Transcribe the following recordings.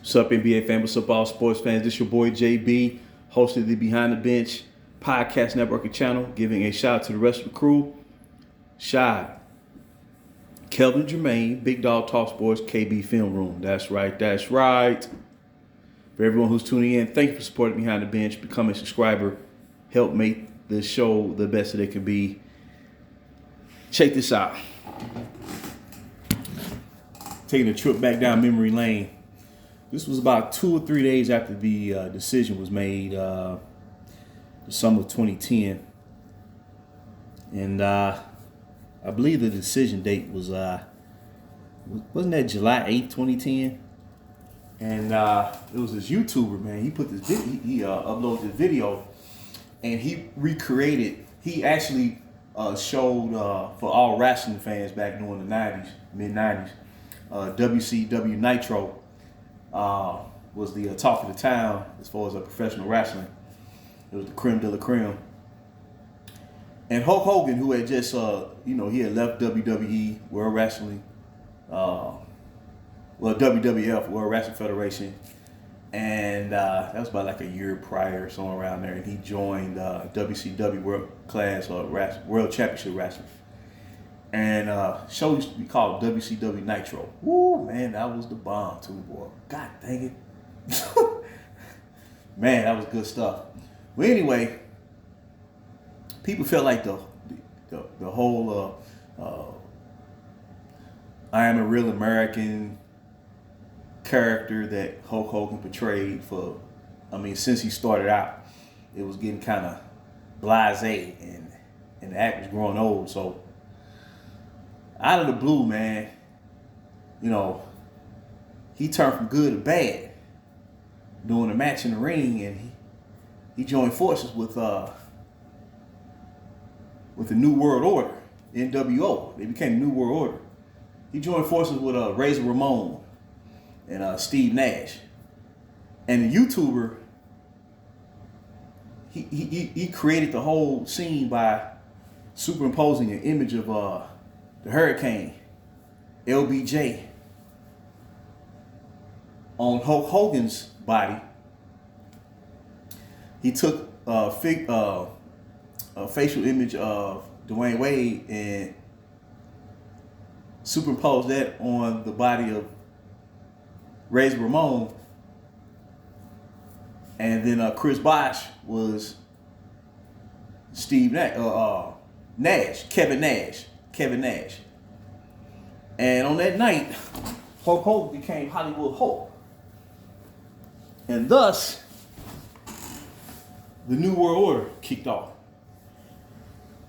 What's up, NBA fans? What's up, all sports fans? This your boy JB, host of the Behind the Bench podcast network and channel, giving a shout out to the rest of the crew. Shy, Kelvin Jermaine, Big Dog Talk Sports, KB Film Room. That's right, that's right. For everyone who's tuning in, thank you for supporting Behind the Bench. Become a subscriber. Help make the show the best that it can be. Check this out. Taking a trip back down memory lane. This was about 2 or 3 days after the decision was made, the summer of 2010. And I believe the decision date was, wasn't that July 8th, 2010? And it was this YouTuber, man. He put this video, he uploaded this video, and he recreated, he actually showed, for all wrestling fans back during the 90s, mid-90s, WCW Nitro. Was the talk of the town as far as professional wrestling. It was the creme de la creme. And Hulk Hogan, who had just, he had left WWE, World Wrestling, WWF, World Wrestling Federation, and that was about like a year prior, somewhere around there, and he joined WCW, World Championship Wrestling. And show used to be called WCW Nitro. Woo, man, that was the bomb too, boy. God dang it. Man, that was good stuff. Well, anyway, people felt like the whole I am a real American character that Hulk Hogan portrayed since he started out, it was getting kind of blasé and the act was growing old, so out of the blue, man, he turned from good to bad doing a match in the ring, and he joined forces with the New World Order, NWO. They became the New World Order. He joined forces with Razor Ramon and Steve Nash. And the YouTuber, he created the whole scene by superimposing an image of the Hurricane, LBJ, on Hulk Hogan's body. He took a facial image of Dwayne Wade and superimposed that on the body of Razor Ramon. And then Chris Bosh was Steve Nash, Kevin Nash. And on that night, Hulk Hogan became Hollywood Hulk. And thus, the New World Order kicked off.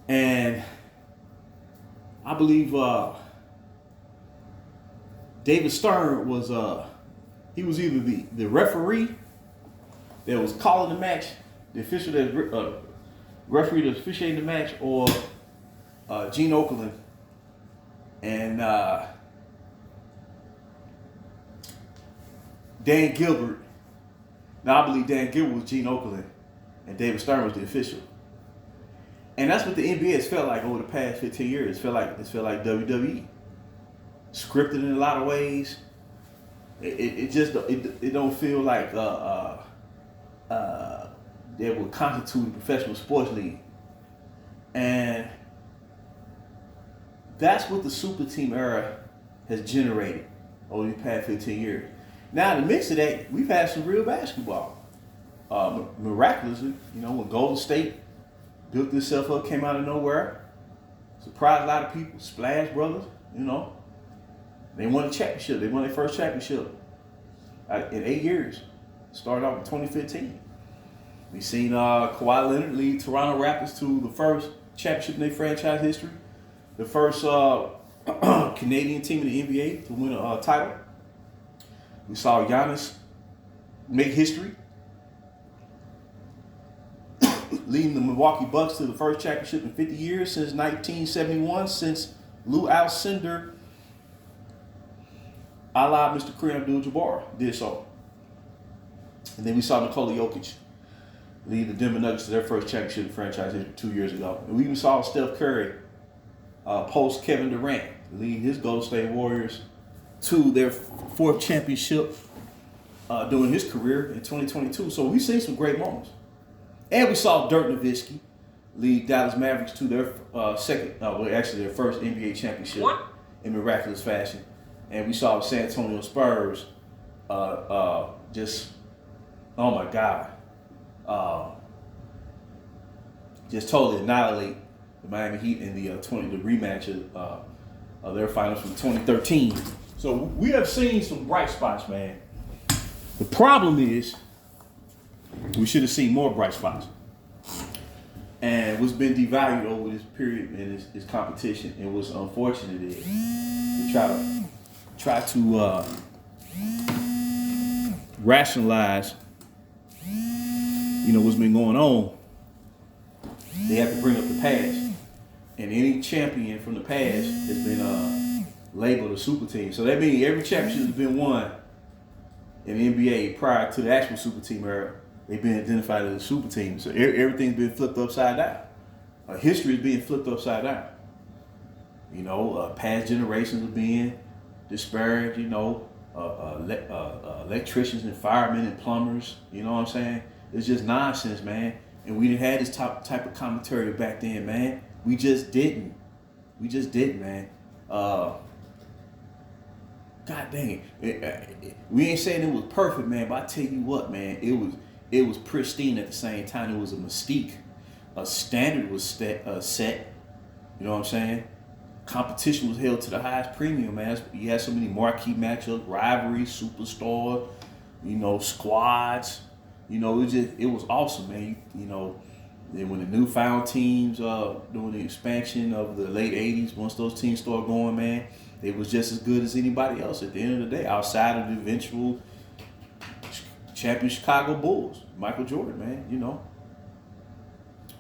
And I believe David Stern was, he was either the referee that was calling the match, the official that referee that was officiating the match, or Gene Okerlund and Dan Gilbert. Now I believe Dan Gilbert was Gene Okerlund and David Stern was the official. And that's what the NBA has felt like over the past 15 years. It's felt like WWE. Scripted in a lot of ways. It don't feel like they would constitute a professional sports league. And that's what the super team era has generated over the past 15 years. Now, in the mix of that, we've had some real basketball. Miraculously, when Golden State built itself up, came out of nowhere, surprised a lot of people, Splash Brothers, they won a championship. They won their first championship in 8 years. Started off in 2015. We've seen Kawhi Leonard lead Toronto Raptors to the first championship in their franchise history. The first Canadian team in the NBA to win a title. We saw Giannis make history, leading the Milwaukee Bucks to the first championship in 50 years since 1971, since Lou Alcindor, a la Mr. Kareem Abdul-Jabbar, did so. And then we saw Nikola Jokic lead the Denver Nuggets to their first championship in franchise history 2 years ago. And we even saw Steph Curry post Kevin Durant lead his Golden State Warriors to their fourth championship during his career in 2022. So we've seen some great moments. And we saw Dirk Nowitzki lead Dallas Mavericks to their their first NBA championship in miraculous fashion. And we saw the San Antonio Spurs just, oh my God, just totally annihilate the Miami Heat in the rematch of their finals from 2013. So we have seen some bright spots, man. The problem is we should have seen more bright spots. And what's been devalued over this period in this competition, and what's unfortunate is we try to rationalize, what's been going on. They have to bring up the past, and any champion from the past has been labeled a super team. So that means every championship has been won in the NBA prior to the actual super team era. They've been identified as a super team. So everything's been flipped upside down. History is being flipped upside down. Past generations are being disparaged, electricians and firemen and plumbers, you know what I'm saying? It's just nonsense, man. And we didn't have this type of commentary back then, man. We just didn't. Man. God dang it. We ain't saying it was perfect, man, but I tell you what, man, it was pristine at the same time. It was a mystique. A standard was set. You know what I'm saying? Competition was held to the highest premium, man. You had so many marquee matchups, rivalries, superstars, squads. It was awesome, man. Then when the newfound teams during the expansion of the late 80s, once those teams started going, man, they was just as good as anybody else at the end of the day, outside of the eventual champion Chicago Bulls, Michael Jordan, man,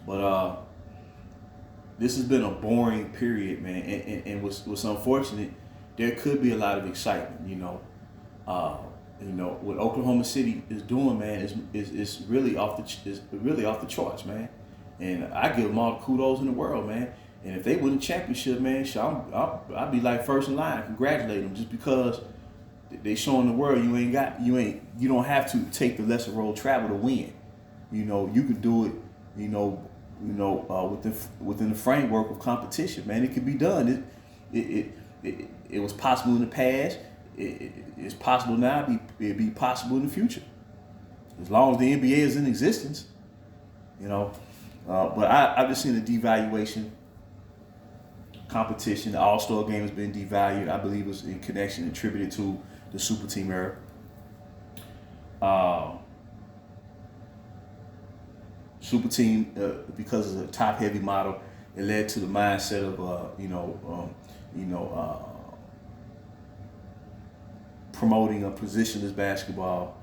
But this has been a boring period, man, and what's unfortunate, there could be a lot of excitement, what Oklahoma City is doing, man, is really off the charts, man. And I give them all the kudos in the world, man. And if they win the championship, man, I'll be like first in line, congratulate them, just because they showing the world you don't have to take the lesser road travel to win. You could do it, within the framework of competition, man. It could be done. It was possible in the past. It's possible now. It'd be possible in the future, as long as the NBA is in existence. But I've just seen a devaluation. Competition. The All-Star game has been devalued. I believe it was in connection attributed to the super team era. Super team, because of the top-heavy model, it led to the mindset of promoting a positionless basketball,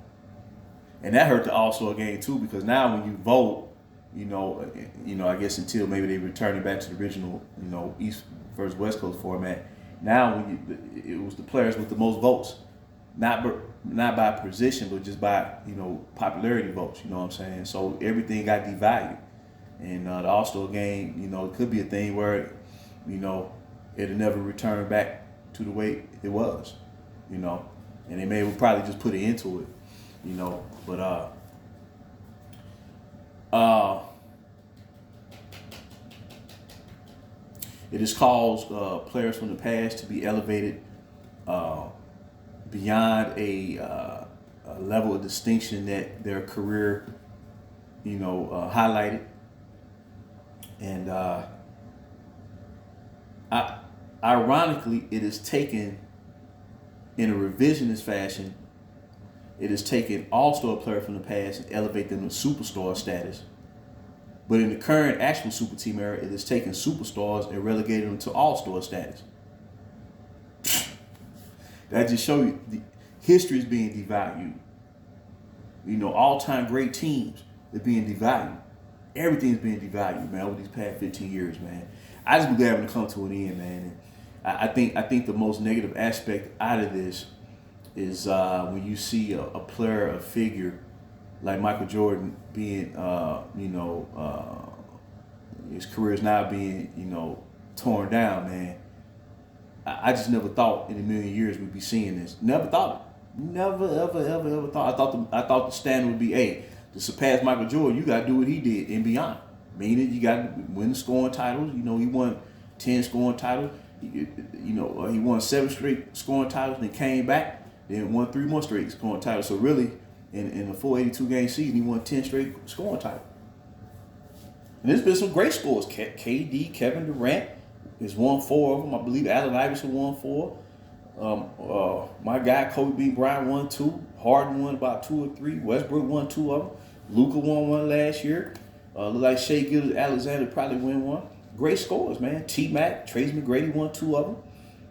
and that hurt the All-Star game too, because now when you vote, I guess until maybe they return it back to the original, East versus West Coast format. Now it was the players with the most votes, not by position, but just by popularity votes. You know what I'm saying? So everything got devalued, and the All-Star game, it could be a thing where, it'll never return back to the way it was, and they may probably just put it into it, but it has caused players from the past to be elevated beyond a level of distinction that their career, highlighted. And ironically, it is taken in a revisionist fashion. It has taken all-star players from the past and elevate them to superstar status. But in the current actual super team era, it has taken superstars and relegated them to all-star status. That just shows you the history is being devalued. All-time great teams are being devalued. Everything's being devalued, man, over these past 15 years, man. I just be glad when it comes to an end, man. And I think the most negative aspect out of this is when you see a player, a figure like Michael Jordan being, his career is now being, torn down, man. I just never thought in a million years we'd be seeing this. Never thought Never, ever thought. I thought the standard would be, hey, to surpass Michael Jordan, you got to do what he did and beyond. Meaning you got to win the scoring titles. You know, he won 10 scoring titles. He won 7 straight scoring titles, and then came back, then won 3 more straight scoring titles. So really, in a full 82 game season, he won 10 straight scoring titles. And there's been some great scores. KD, Kevin Durant has won 4 of them. I believe Allen Iverson won 4. My guy Kobe B. Bryant won 2. Harden won about 2 or 3. Westbrook won 2 of them. Luka won 1 last year. Look like Shea Gilgeous-Alexander probably win 1. Great scores, man. T-Mac, Tracy McGrady won 2 of them.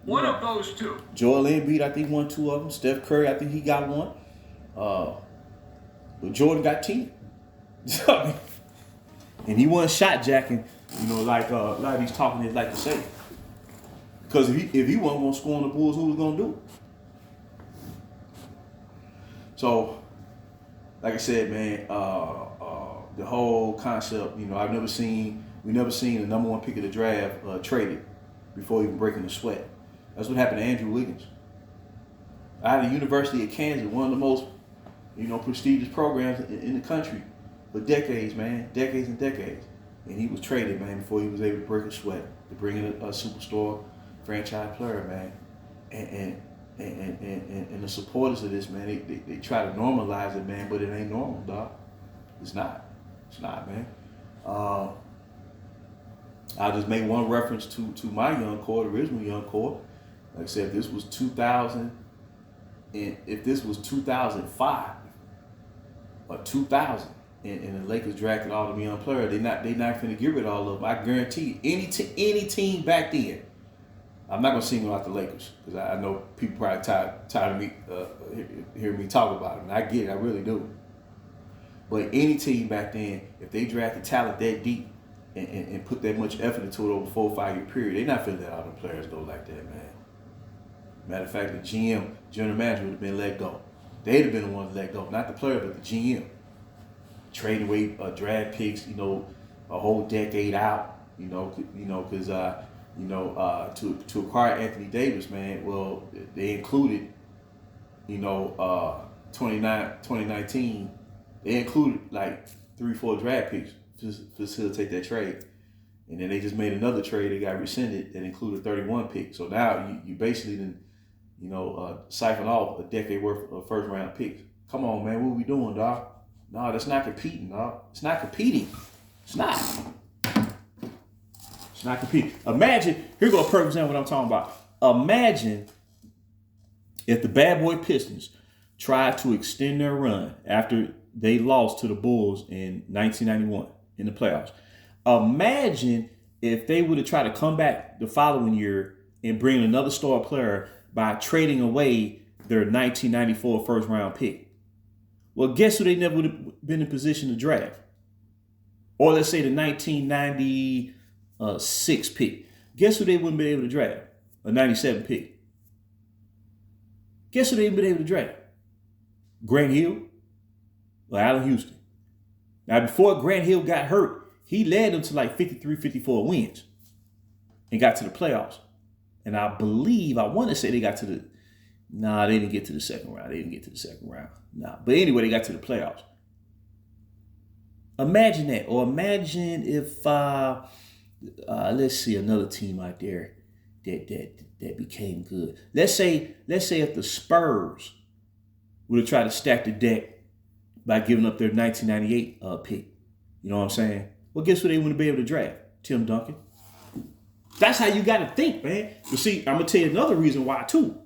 One of those 2. Joel Embiid, I think, won 2 of them. Steph Curry, I think he got 1. But Jordan got 10. And he wasn't shot jacking, like a lot of these talking heads like to say. Because if he wasn't going to score on the Bulls, who was going to do it? So, like I said, man, the whole concept, we never seen the number 1 pick of the draft traded before even breaking the sweat. That's what happened to Andrew Wiggins. Out of the University of Kansas, one of the most, prestigious programs in the country for decades, man, decades and decades. And he was traded, man, before he was able to break a sweat, to bring in a superstar franchise player, man. And the supporters of this, man, they try to normalize it, man, but it ain't normal, dog. It's not, man. I'll just make one reference to my young core, the original young core. Like I said, if this was 2000, and if this was 2005 or 2000, and the Lakers drafted all the young players, they not finna get rid of all of them. I guarantee you, any team back then. I'm not gonna single out the Lakers because I know people probably tired of me hearing me talk about them. And I get it, I really do. But any team back then, if they drafted talent that deep and put that much effort into it over a 4 or 5 year period, they're not finna let all them players go like that, man. Matter of fact, the general manager would have been let go. They'd have been the ones let go, not the player, but the GM. Trading away draft picks, a whole decade out, because to acquire Anthony Davis, man, well, they included, 2019, they included like 3-4 draft picks to facilitate that trade. And then they just made another trade that got rescinded that included 31 picks. So now you basically didn't, siphon off a decade worth of first round picks. Come on, man, what we doing, dog? No, that's not competing, dog. It's not competing. It's not. It's not competing. Imagine, here go a perfect example of what I'm talking about. Imagine if the Bad Boy Pistons tried to extend their run after they lost to the Bulls in 1991 in the playoffs. Imagine if they would have tried to come back the following year and bring another star player by trading away their 1994 first round pick. Well, guess who they never would have been in position to draft? Or let's say the 1996 pick. Guess who they wouldn't be able to draft? A 97 pick. Guess who they wouldn't be able to draft? Grant Hill or Allen Houston. Now, before Grant Hill got hurt, he led them to like 53, 54 wins and got to the playoffs. And I want to say they got to the, they didn't get to the second round. But anyway, they got to the playoffs. Imagine that. Or imagine if, let's see, another team out there that became good. Let's say if the Spurs would have tried to stack the deck by giving up their 1998 pick. You know what I'm saying? Well, guess who they wouldn't be able to draft? Tim Duncan. That's how you got to think, man. But see, I'm going to tell you another reason why, too.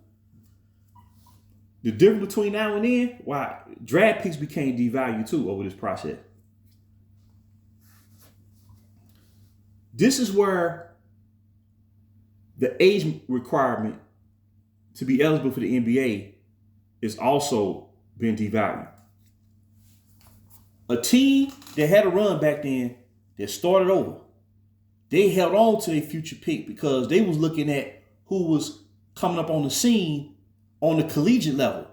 The difference between now and then, why draft picks became devalued, too, over this process. This is where the age requirement to be eligible for the NBA is also been devalued. A team that had a run back then that started over, they held on to their future pick because they was looking at who was coming up on the scene on the collegiate level.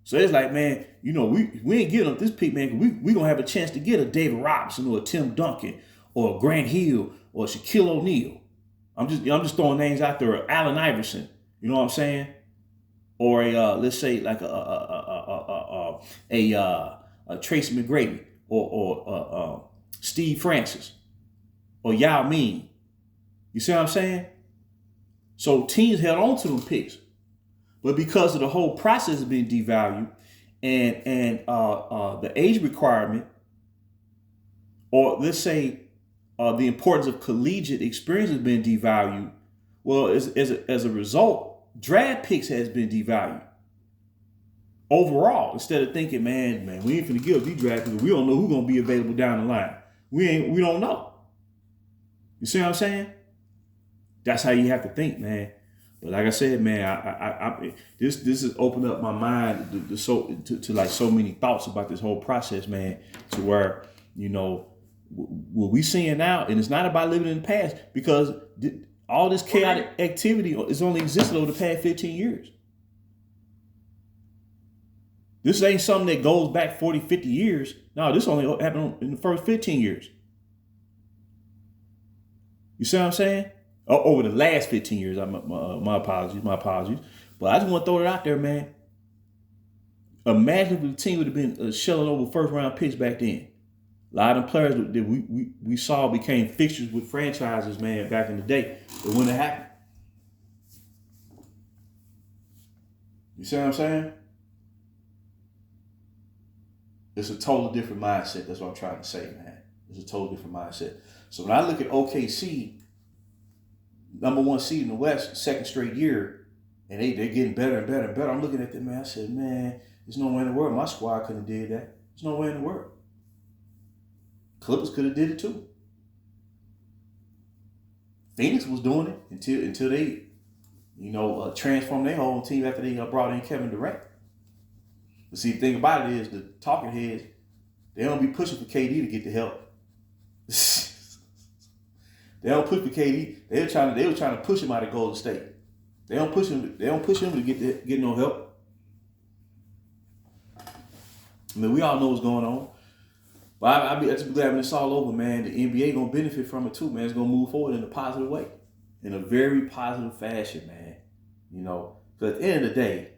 So it's like, man, we ain't getting up this pick, man, because we going to have a chance to get a David Robinson or a Tim Duncan or a Grant Hill or a Shaquille O'Neal. I'm just throwing names out there, or Allen Iverson. You know what I'm saying? or a let's say like a Tracy McGrady or Steve Francis or Yao Ming. You see what I'm saying? So teams held on to them picks, but because of the whole process being devalued and the age requirement, or let's say the importance of collegiate experience has been devalued. Well, as a result, draft picks has been devalued overall. Instead of thinking, man, we ain't finna give these draft picks. We don't know who's gonna be available down the line. We don't know. You see what I'm saying? That's how you have to think, man. But like I said, man, this has opened up my mind to like so many thoughts about this whole process, man. To where, you know, what we seeing now, and it's not about living in the past, because all this chaotic activity has only existed over the past 15 years. This ain't something that goes back 40, 50 years. No, this only happened in the first 15 years. You see what I'm saying? Over the last 15 years, my apologies. But I just want to throw it out there, man. Imagine if the team would have been shelling over first round picks back then. A lot of them players that we saw became fixtures with franchises, man, back in the day. It wouldn't have happened. You see what I'm saying? It's a total different mindset. That's what I'm trying to say, man. It's a total different mindset. So when I look at OKC, number one seed in the West, second straight year, and they're getting better and better and better. I'm looking at them, man. I said, man, there's no way in the world my squad couldn't have did that. There's no way in the world. Clippers could have did it too. Phoenix was doing it until they, transformed their whole team after they brought in Kevin Durant. But see, the thing about it is the talking heads, they don't be pushing for KD to get the help. They don't push for KD. They were trying to push him out of Golden State. They don't push him to get no help. I mean, we all know what's going on. But I just be glad when it's all over, man. The NBA gonna benefit from it too, man. It's gonna move forward in a positive way, in a very positive fashion, man. Because at the end of the day,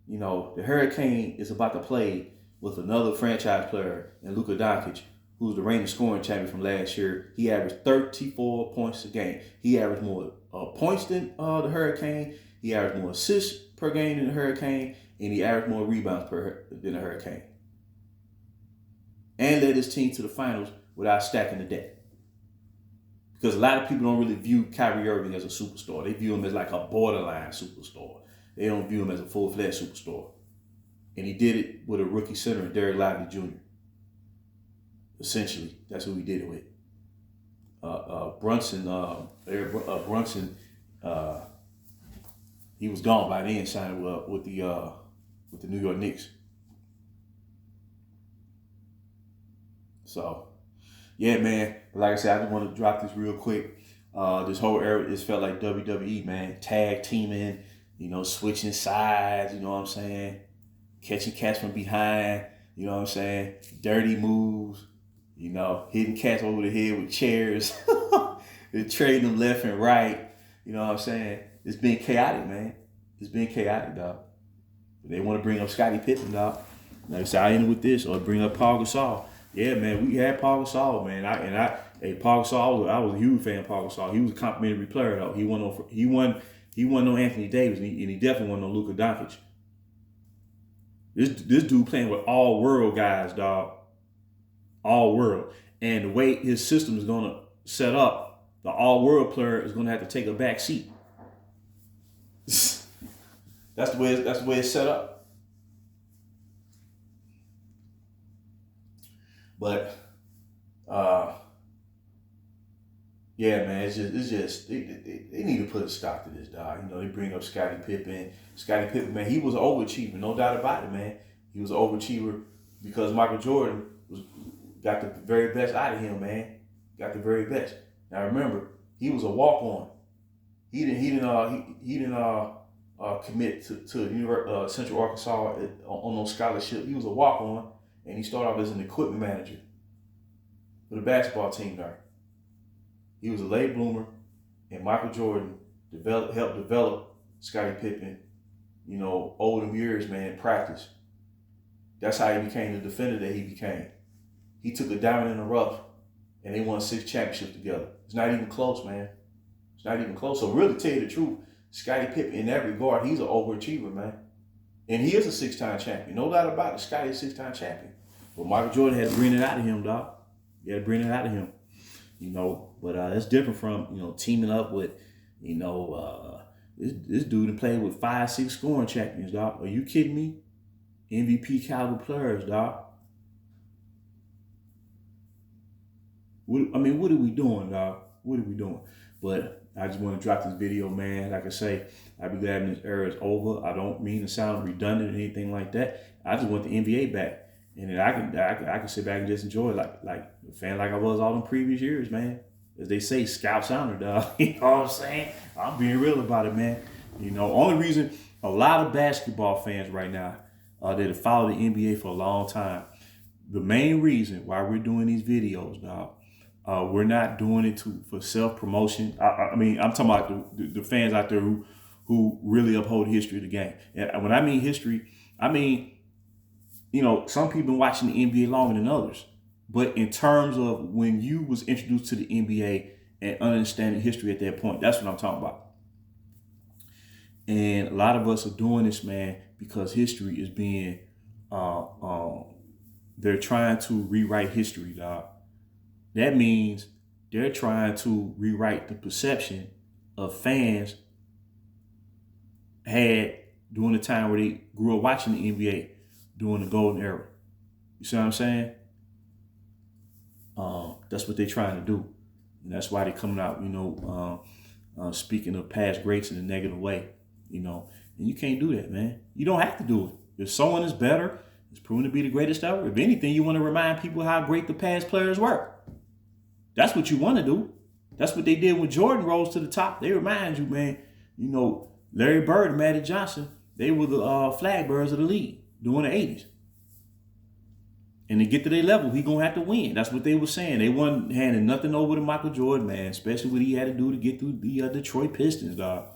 the Hurricane is about to play with another franchise player in Luka Doncic, who's the reigning scoring champion from last year. He averaged 34 points a game. He averaged more points than the Hurricane. He averaged more assists per game than the Hurricane, and he averaged more rebounds than the Hurricane. And led his team to the finals without stacking the deck. Because a lot of people don't really view Kyrie Irving as a superstar. They view him as like a borderline superstar. They don't view him as a full-fledged superstar. And he did it with a rookie center in Derek Lively Jr. Essentially, that's who he did it with. Brunson, he was gone by then, signing with the New York Knicks. So, yeah, man. Like I said, I just want to drop this real quick. This whole era, it felt like WWE, man. Tag teaming, switching sides, you know what I'm saying? Catching cats from behind, you know what I'm saying? Dirty moves, hitting cats over the head with chairs. They're trading them left and right, you know what I'm saying? It's been chaotic, man. It's been chaotic, dog. They want to bring up Scottie Pippen, dog. Like I said, I ended with this, or bring up Paul Gasol. Yeah, man, we had Paul Gasol, man. Paul Gasol, I was a huge fan of Paul Gasol. He was a complimentary player, though. He wasn't no Anthony Davis, and he definitely wasn't no Luka Doncic. This dude playing with all world guys, dog. All world, and the way his system is gonna set up, the all world player is gonna have to take a back seat. That's the way it's set up. But, yeah, man, it's just they need to put a stop to this, dog. They bring up Scottie Pippen. Scottie Pippen, man, he was an overachiever, no doubt about it, man. He was an overachiever because Michael Jordan got the very best out of him, man. Got the very best. Now remember, he was a walk-on. He didn't commit to Central Arkansas on no scholarship. He was a walk-on. And he started off as an equipment manager for the basketball team there. He was a late bloomer, and Michael Jordan helped develop Scottie Pippen older years, man, practice. That's how he became the defender that he became. He took a diamond in the rough, and they won 6 championships together. It's not even close, man. It's not even close. So really, tell you the truth, Scottie Pippen, in that regard, he's an overachiever, man. And he is a 6-time champion. No doubt about it. Scotty's a 6-time champion. But Michael Jordan had to bring it out of him, dog. He had to bring it out of him. But that's different from, teaming up with, this dude and played with 5, 6 scoring champions, dog. Are you kidding me? MVP caliber players, dog. What are we doing, dog? What are we doing? But I just want to drop this video, man. Like I say, I'll be glad when this era is over. I don't mean to sound redundant or anything like that. I just want the NBA back. And then I can sit back and just enjoy it like a fan like I was all in previous years, man. As they say, scalp sounder, dog. You know what I'm saying? I'm being real about it, man. Only reason a lot of basketball fans right now that have followed the NBA for a long time, the main reason why we're doing these videos, dog, we're not doing it for self-promotion. I'm talking about the fans out there who really uphold the history of the game. And when I mean history, I mean, some people been watching the NBA longer than others. But in terms of when you was introduced to the NBA and understanding history at that point, that's what I'm talking about. And a lot of us are doing this, man, because history is being, they're trying to rewrite history, dog. That means they're trying to rewrite the perception of fans had during the time where they grew up watching the NBA during the golden era. You see what I'm saying? That's what they're trying to do. And that's why they're coming out, speaking of past greats in a negative way, and you can't do that, man. You don't have to do it. If someone is better, it's proven to be the greatest ever. If anything, you want to remind people how great the past players were. That's what you want to do. That's what they did when Jordan rose to the top. They remind you, man, Larry Bird and Magic Johnson, they were the flag bearers of the league during the 80s. And to get to their level, he going to have to win. That's what they were saying. They wasn't handing nothing over to Michael Jordan, man, especially what he had to do to get through the Detroit Pistons, dog.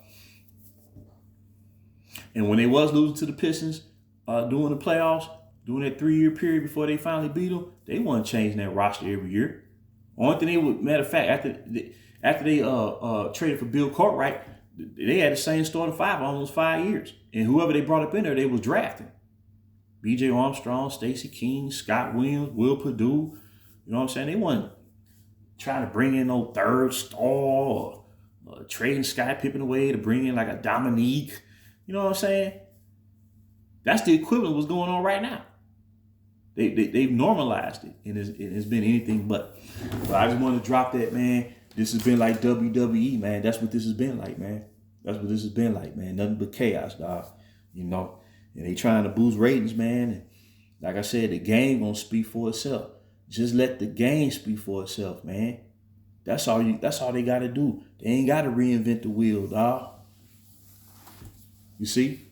And when they was losing to the Pistons during the playoffs, during that 3-year period before they finally beat them, they wasn't changing that roster every year. Only thing they would, matter of fact, after they traded for Bill Cartwright, they had the same starting 5 almost 5 years. And whoever they brought up in there, they was drafting. B.J. Armstrong, Stacey King, Scott Williams, Will Perdue. You know what I'm saying? They wasn't trying to bring in no third star or trading Scottie Pippen away to bring in like a Dominique. You know what I'm saying? That's the equivalent of what's going on right now. They've normalized it, and it's been anything but. But I just want to drop that, man. This has been like WWE, man. That's what this has been like, man. That's what this has been like, man. Nothing but chaos, dog. And they trying to boost ratings, man. And like I said, the game gonna speak for itself. Just let the game speak for itself, man. That's all they gotta do. They ain't gotta reinvent the wheel, dog. You see?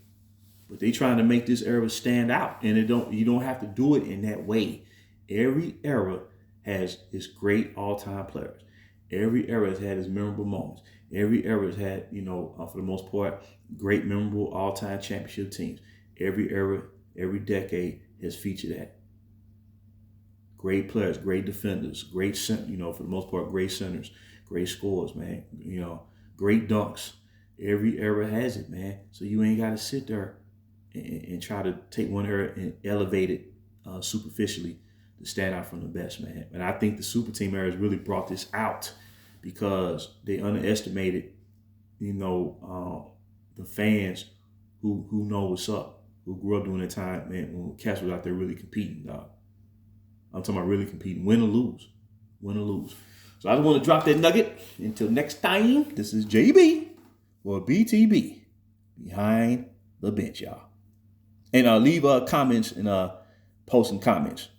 But they trying to make this era stand out, and you don't have to do it in that way. Every era has its great all-time players. Every era has had its memorable moments. Every era has had, for the most part, great memorable all-time championship teams. Every era, every decade has featured that. Great players, great defenders, great, for the most part, great centers, great scorers, man. Great dunks. Every era has it, man. So you ain't got to sit there and try to take one era and elevate it superficially to stand out from the best, man. And I think the Super Team era has really brought this out because they underestimated, the fans who know what's up, who grew up during that time, man, when cats was out there really competing, dog. I'm talking about really competing, win or lose. Win or lose. So I just want to drop that nugget. Until next time, this is JB or BTB, Behind the Bench, y'all. And leave comments and post some comments.